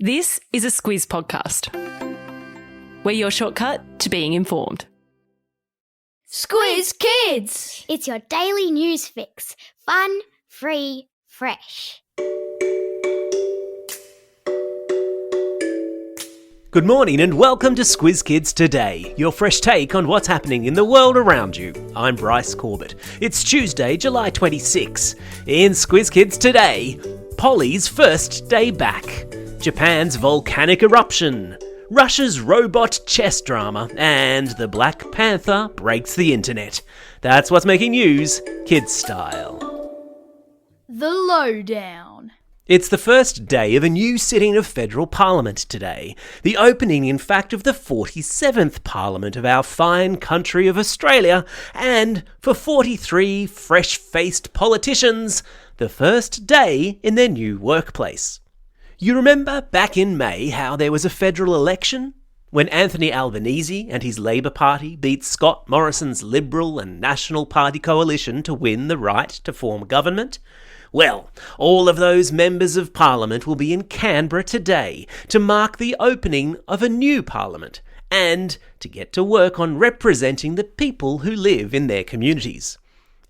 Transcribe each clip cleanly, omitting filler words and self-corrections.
This is a Squiz podcast. We're your shortcut to being informed. Squiz Kids! It's your daily news fix. Fun, free, fresh. Good morning and welcome to Squiz Kids Today, your fresh take on what's happening in the world around you. I'm Bryce Corbett. It's Tuesday, July 26. In Squiz Kids Today, Pollies' first day back, Japan's volcanic eruption, Russia's robot chess drama, and the Black Panther breaks the internet. That's what's making news, kids style. The lowdown. It's the first day of a new sitting of federal parliament today. The opening, in fact, of the 47th parliament of our fine country of Australia. And for 43 fresh-faced politicians, the first day in their new workplace. You remember back in May how there was a federal election? When Anthony Albanese and his Labor Party beat Scott Morrison's Liberal and National Party coalition to win the right to form government? Well, all of those members of Parliament will be in Canberra today to mark the opening of a new Parliament and to get to work on representing the people who live in their communities.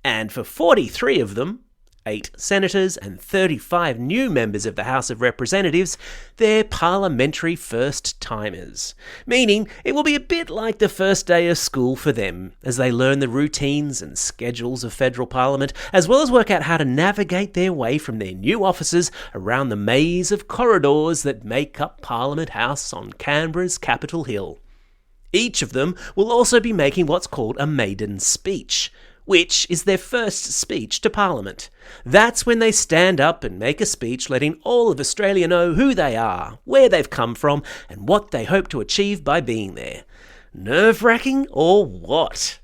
And for 43 of them, 8 senators and 35 new members of the House of Representatives, they're parliamentary first-timers, meaning it will be a bit like the first day of school for them as they learn the routines and schedules of federal parliament, as well as work out how to navigate their way from their new offices around the maze of corridors that make up Parliament House on Canberra's Capitol Hill. Each of them will also be making what's called a maiden speech, which is their first speech to Parliament. That's when they stand up and make a speech letting all of Australia know who they are, where they've come from, and what they hope to achieve by being there. Nerve-wracking or what?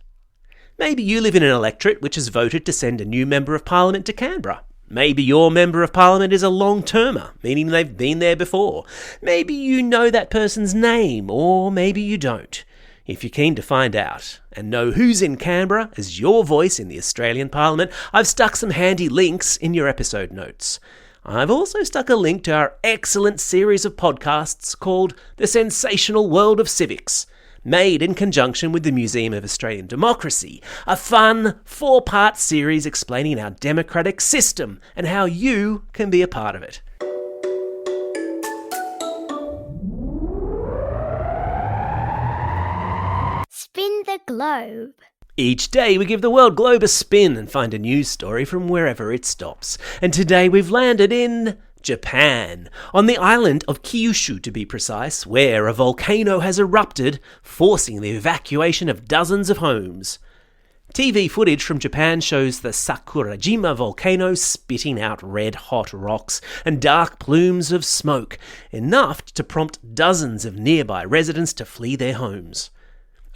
Maybe you live in an electorate which has voted to send a new Member of Parliament to Canberra. Maybe your Member of Parliament is a long-termer, meaning they've been there before. Maybe you know that person's name, or maybe you don't. If you're keen to find out and know who's in Canberra as your voice in the Australian Parliament, I've stuck some handy links in your episode notes. I've also stuck a link to our excellent series of podcasts called The Sensational World of Civics, made in conjunction with the Museum of Australian Democracy, a fun 4-part series explaining our democratic system and how you can be a part of it. Spin the globe. Each day we give the world globe a spin and find a news story from wherever it stops. And today we've landed in Japan, on the island of Kyushu to be precise, where a volcano has erupted, forcing the evacuation of dozens of homes. TV footage from Japan shows the Sakurajima volcano spitting out red-hot rocks and dark plumes of smoke, enough to prompt dozens of nearby residents to flee their homes.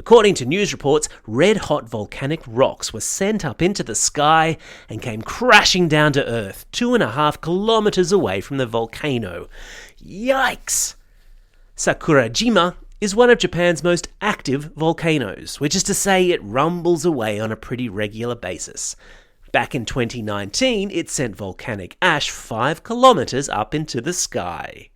According to news reports, red-hot volcanic rocks were sent up into the sky and came crashing down to Earth 2.5 kilometres away from the volcano. Yikes! Sakurajima is one of Japan's most active volcanoes, which is to say it rumbles away on a pretty regular basis. Back in 2019, it sent volcanic ash 5 kilometres up into the sky.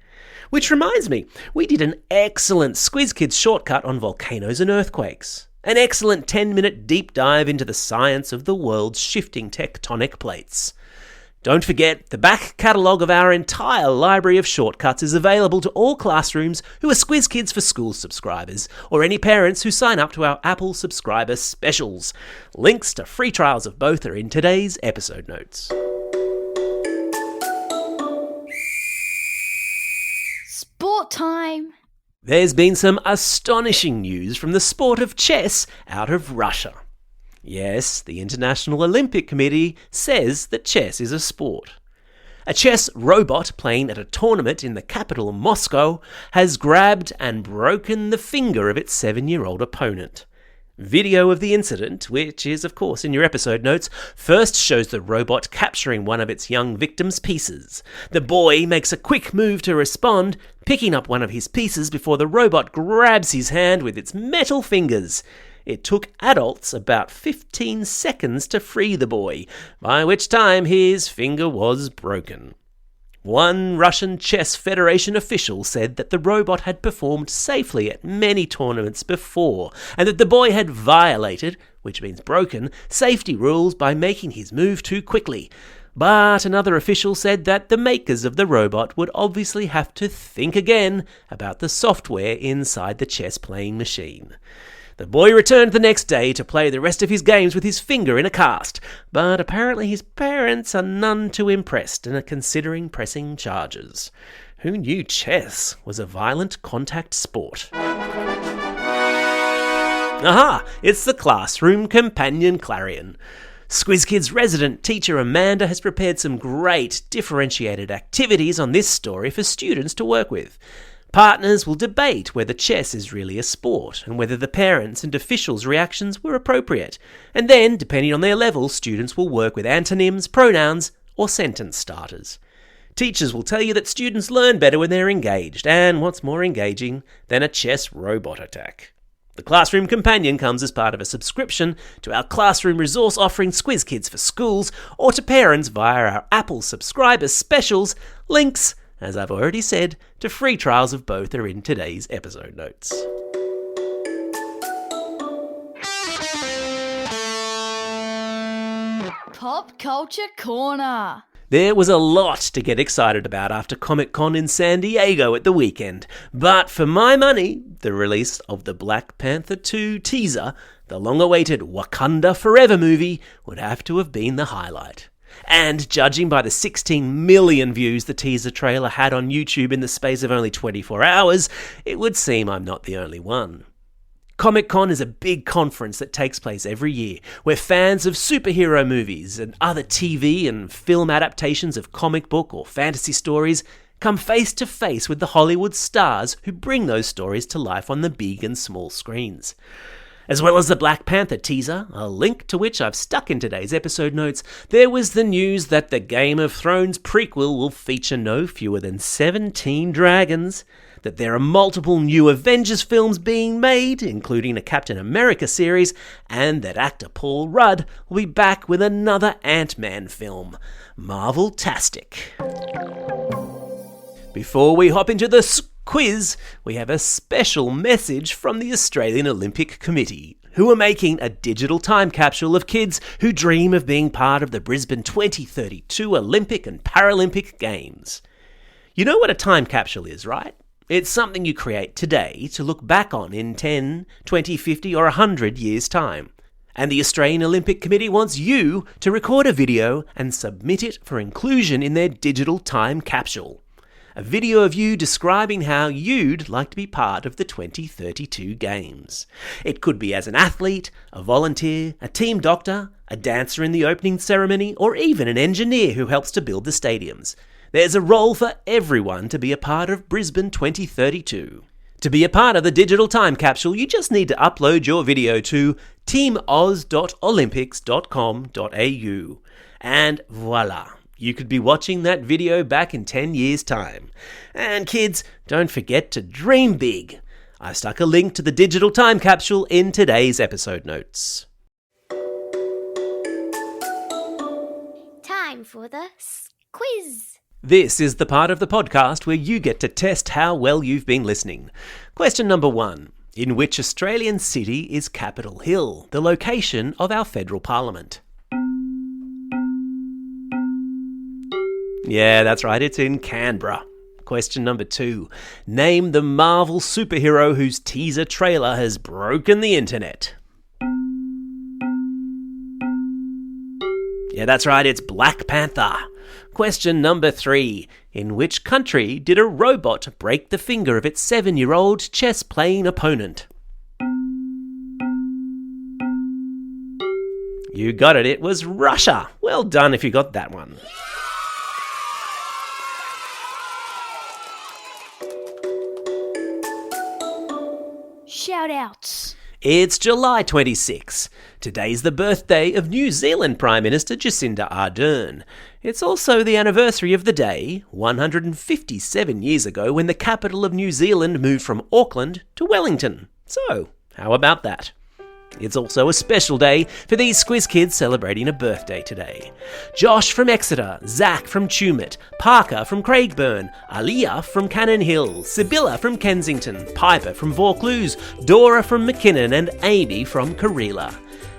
Which reminds me, we did an excellent Squiz Kids shortcut on volcanoes and earthquakes. An excellent 10-minute deep dive into the science of the world's shifting tectonic plates. Don't forget, the back catalogue of our entire library of shortcuts is available to all classrooms who are Squiz Kids for School subscribers, or any parents who sign up to our Apple subscriber specials. Links to free trials of both are in today's episode notes. Sport time. There's been some astonishing news from the sport of chess out of Russia. Yes, the International Olympic Committee says that chess is a sport. A chess robot playing at a tournament in the capital, Moscow, has grabbed and broken the finger of its 7-year-old opponent. Video of the incident, which is of course in your episode notes, first shows the robot capturing one of its young victim's pieces. The boy makes a quick move to respond, picking up one of his pieces before the robot grabs his hand with its metal fingers. It took adults about 15 seconds to free the boy, by which time his finger was broken. One Russian Chess Federation official said that the robot had performed safely at many tournaments before, and that the boy had violated, which means broken, safety rules by making his move too quickly. But another official said that the makers of the robot would obviously have to think again about the software inside the chess-playing machine. The boy returned the next day to play the rest of his games with his finger in a cast, but apparently his parents are none too impressed and are considering pressing charges. Who knew chess was a violent contact sport? Aha! It's the classroom companion clarion. Squiz Kids resident teacher Amanda has prepared some great differentiated activities on this story for students to work with. Partners will debate whether chess is really a sport and whether the parents' and officials' reactions were appropriate. And then, depending on their level, students will work with antonyms, pronouns, or sentence starters. Teachers will tell you that students learn better when they're engaged, and what's more engaging than a chess robot attack? The Classroom Companion comes as part of a subscription to our classroom resource offering Squiz Kids for schools, or to parents via our Apple subscriber specials. Links, as I've already said, to free trials of both are in today's episode notes. Pop Culture Corner. There was a lot to get excited about after Comic-Con in San Diego at the weekend, but for my money, the release of the Black Panther 2 teaser, the long-awaited Wakanda Forever movie, would have to have been the highlight. And judging by the 16 million views the teaser trailer had on YouTube in the space of only 24 hours, it would seem I'm not the only one. Comic-Con is a big conference that takes place every year, where fans of superhero movies and other TV and film adaptations of comic book or fantasy stories come face to face with the Hollywood stars who bring those stories to life on the big and small screens. As well as the Black Panther teaser, a link to which I've stuck in today's episode notes, there was the news that the Game of Thrones prequel will feature no fewer than 17 dragons, that there are multiple new Avengers films being made, including a Captain America series, and that actor Paul Rudd will be back with another Ant-Man film. Marvel-tastic. Before we hop into the quiz, we have a special message from the Australian Olympic Committee, who are making a digital time capsule of kids who dream of being part of the Brisbane 2032 Olympic and Paralympic Games. You know what a time capsule is, right? It's something you create today to look back on in 10, 20, 50 or 100 years' time. And the Australian Olympic Committee wants you to record a video and submit it for inclusion in their digital time capsule. A video of you describing how you'd like to be part of the 2032 Games. It could be as an athlete, a volunteer, a team doctor, a dancer in the opening ceremony, or even an engineer who helps to build the stadiums. There's a role for everyone to be a part of Brisbane 2032. To be a part of the digital time capsule, you just need to upload your video to teamoz.olympics.com.au. And voila! You could be watching that video back in 10 years' time. And kids, don't forget to dream big. I stuck a link to the digital time capsule in today's episode notes. Time for the quiz. This is the part of the podcast where you get to test how well you've been listening. Question number 1. In which Australian city is Capitol Hill, the location of our federal parliament? Yeah, that's right, it's in Canberra. Question number 2. Name the Marvel superhero whose teaser trailer has broken the internet. Yeah, that's right, it's Black Panther. Question number 3. In which country did a robot break the finger of its 7-year-old chess-playing opponent? You got it, it was Russia. Well done if you got that one. Shout-outs. It's July 26. Today's the birthday of New Zealand Prime Minister Jacinda Ardern. It's also the anniversary of the day, 157 years ago, when the capital of New Zealand moved from Auckland to Wellington. So, how about that? It's also a special day for these Squiz Kids celebrating a birthday today. Josh from Exeter, Zach from Tumut, Parker from Craigburn, Aliyah from Cannon Hill, Sibylla from Kensington, Piper from Vaucluse, Dora from McKinnon and Amy from Karela.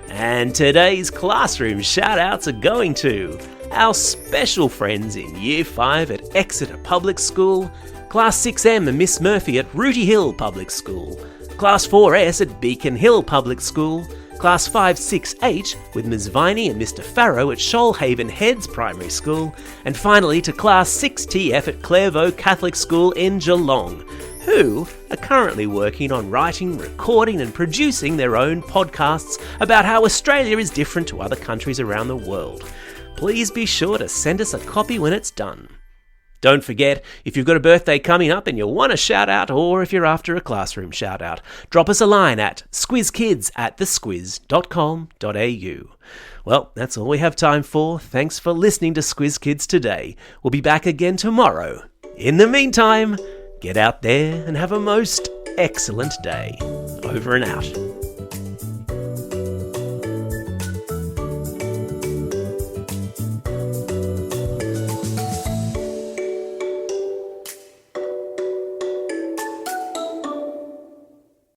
And today's classroom shout-outs are going to our special friends in Year 5 at Exeter Public School, Class 6M and Miss Murphy at Rooty Hill Public School, Class 4S at Beacon Hill Public School, Class 5-6H with Ms Viney and Mr Farrow at Shoalhaven Heads Primary School, and finally to Class 6TF at Clairvaux Catholic School in Geelong, who are currently working on writing, recording and producing their own podcasts about how Australia is different to other countries around the world. Please be sure to send us a copy when it's done. Don't forget, if you've got a birthday coming up and you want a shout out, or if you're after a classroom shout out, drop us a line at squizkids@thesquiz.com.au. Well, that's all we have time for. Thanks for listening to Squiz Kids today. We'll be back again tomorrow. In the meantime, get out there and have a most excellent day. Over and out.